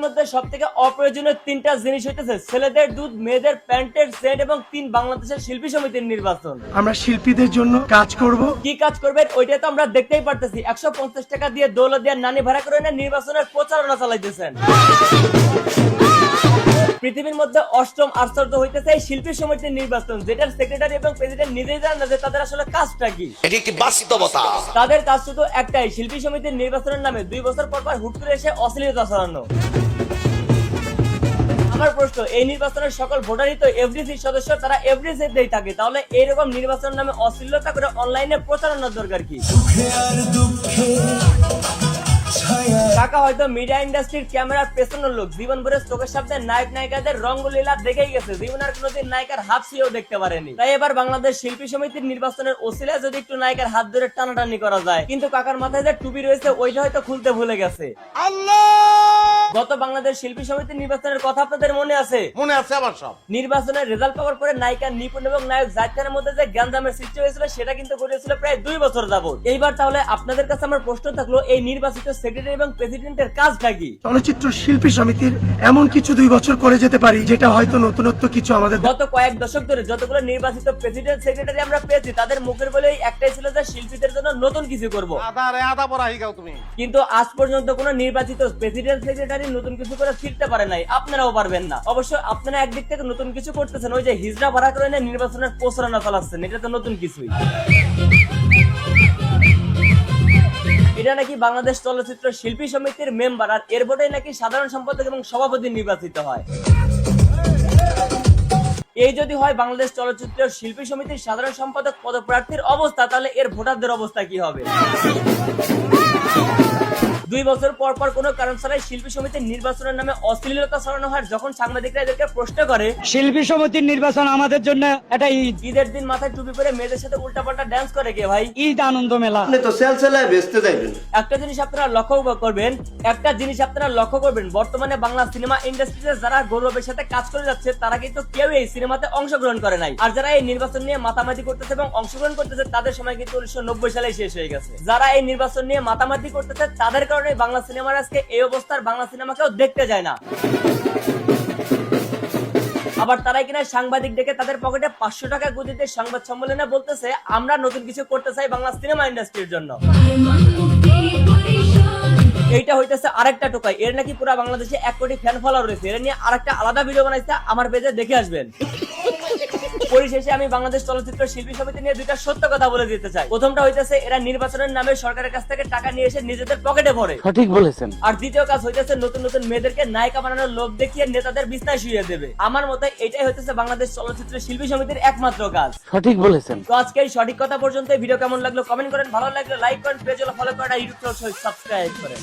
মধ্যে সবথেকে অপ্রয়োজনীয় তিনটা জিনিস হইতেছে ছেলেদের দুধ, মেয়েদের প্যান্টের সেট এবং 3 বাংলাদেশের শিল্পী সমিতির নির্বাচন। আমরা শিল্পীদের জন্য কাজ করব। কি কাজ করবেন ওইটা তো আমরা দেখতেই পারতেছি। 150 টাকা দিয়ে দৌলতদিয়ার নানি ভাড়া করে এনে নির্বাচনের প্রচারণা চালাইতেছেন। পৃথিবীর মধ্যে অষ্টম আশ্চর্য হইতেছে এই শিল্পী সমিতির নির্বাচন, যেটার সেক্রেটারি এবং প্রেসিডেন্ট নিজেই জানেন না যে তাদের আসলে কাজটা কি। এটি একটি বাস্তবতা। তাদের কাজ শুধু একটাই, শিল্পী সমিতির নির্বাচনের নামে 2 বছর পর পর হুট করে এসে অশ্লীলতা ছড়ানো। আমার প্রশ্ন, এই নির্বাচনের সকল ভোটারই তো এফডিসি সদস্য, তারা এফডিসিতেই থাকে, তাহলে এইরকম নির্বাচনের নামে অশ্লীলতা করে অনলাইনে প্রচারণার দরকার কি? টাকা হয়তো মিডিয়া ইন্ডাস্ট্রির ক্যামেরার পেছনের লোক, জীবন ভরে চোখের সামনে নায়ক নায়িকাদের রঙ্গলীলা দেখেই গেছে, জীবন আর কোনোদিন নায়িকার হাত ছুঁয়েও দেখতে পারেনি। তাই এবার বাংলাদেশ শিল্পী সমিতির নির্বাচনের ওসিলায় যদি একটু নায়িকার হাত ধরে টানাটানি করা যায়। কিন্তু কাকার মাথায় যে টুপি রয়েছে ওইটা হয়তো খুলতে ভুলে গেছে। গত বাংলাদেশ শিল্পী সমিতির নির্বাচনের কথা আপনাদের মনে আছে? মনে আছে আমার সব। নির্বাচনের রেজাল্ট পাওয়ার পরে নায়িকা নিপুণ এবং নায়ক জাহিদ খানের মধ্যে যে গ্যাঞ্জামের সৃষ্টি হয়েছিল সেটা কিন্তু ঘটেছিল প্রায় 2 বছর যাবত। এইবার তাহলে আপনাদের কাছে আমার প্রশ্ন থাকলো, এই নির্বাচিত সেক্রেটারি এবং প্রেসিডেন্টের কাজটা কি? চলচ্চিত্র শিল্পী সমিতির এমন কিছু 2 বছর করে যেতে পারি যেটা হয়তো নতুনত্ব কিছু আমাদের। গত কয়েক দশক ধরে যতগুলো নির্বাচিত প্রেসিডেন্ট সেক্রেটারি আমরা পেয়েছি তাদের মুখের বলেই একটাই ছিল যে শিল্পীদের জন্য নতুন কিছু করব। আদা পড়া হিগাও তুমি। কিন্তু আজ পর্যন্ত কোনো নির্বাচিত প্রেসিডেন্ট সেক্রেটারি নতুন কিছু করে ফিরতে পারে নাই, আপনারাও পারবেন না। অবশ্য আপনারা একদিক থেকে নতুন কিছু করতেছেন, ওই যে হিজড়া ভাড়া করে এনে নির্বাচনের প্রচারণা চালাচ্ছেন, এটা তো নতুন কিছুই। এটা নাকি বাংলাদেশ চলচ্চিত্র শিল্পী সমিতির মেম্বার, আর এর বোর্ডে নাকি সাধারণ সম্পাদক এবং সভাপতি নির্বাচিত হয়। এই যদি হয় বাংলাদেশ চলচ্চিত্র শিল্পী সমিতির সাধারণ সম্পাদক পদপ্রার্থীর অবস্থা, তাহলে এর ভোটারদের অবস্থা কি হবে? 2 বছর পর পর কোনো কারণ ছাড়াই শিল্পী সমিতির নির্বাচনের নামে অশ্লীলতা ছড়ানো হয়। যখন সাংবাদিকরা এদেরকে প্রশ্ন করে, শিল্পী সমিতির নির্বাচন আমাদের জন্য এটা ঈদ। ঈদের দিন মাথায় টুপি পরে মেয়েদের সাথে উল্টাপাল্টা ডান্স করে কে ভাই? ঈদ আনন্দ মেলা। আপনি তো সেলসেলায় বেচতে যাবেন। একটা জিনিস আপনারা লক্ষ্য করবেন, বর্তমানে বাংলা সিনেমা ইন্ডাস্ট্রিতে যারা গৌরবের সাথে কাজ করে যাচ্ছে তারা কিন্তু কেউ এই সিনেমাতে অংশগ্রহণ করে নাই। আর যারা এই নির্বাচন নিয়ে মাতামাতি করতেছে এবং অংশগ্রহণ করতেছে তাদের সময় কিন্তু 1990 সালে শেষ হয়ে গেছে। যারা এই নির্বাচন নিয়ে মাতামাতি করতেছে তাদের কারণে বাংলা সিনেমার আজকে এই অবস্থার, বাংলা সিনেমাকেও দেখতে যায় না। আবার তারাই কিনা সাংবাদিক ডেকে তাদের পকেটে 500 টাকা গুঁজিতে সংবাদ সম্মেলনে বলতেছে আমরা নতুন কিছু করতে চাই বাংলা সিনেমা ইন্ডাস্ট্রির জন্য। এইটা হইতেছে আরেকটা টোকাই, এর নাকি পুরো বাংলাদেশে 1 কোটি ফ্যান ফলোয়ার রয়েছে। এর নিয়ে আরেকটা আলাদা ভিডিও বানাইছে, আমার পেজে দেখে আসবেন। পরিশেষে আমি বাংলাদেশ চলচ্চিত্র শিল্পী সমিতি নিয়ে 2টা সত্য কথা বলে দিতে চাই। প্রথমটা হইতেছে এরা নির্বাচনের নামে সরকারের কাছ থেকে টাকা নিয়ে এসে নিজেদের পকেটে ভরে। সঠিক বলেছেন। আর দ্বিতীয় কাজ হইতেছে নতুন নতুন মেয়েদেরকে নায়িকা বানানোর লোভ দেখিয়ে নেতাদের বিছনায় শুইয়ে দেবে। আমার মতে এটাই হইতেছে বাংলাদেশ চলচ্চিত্র শিল্পী সমিতির একমাত্র কাজ। সঠিক বলেছেন। তো আজকে এই সঠিক কথা পর্যন্ত। ভিডিও কেমন লাগলো কমেন্ট করেন, ভালো লাগলে লাইক করেন, পেজ ফলো করেন, ইউটিউব সাবস্ক্রাইব করেন।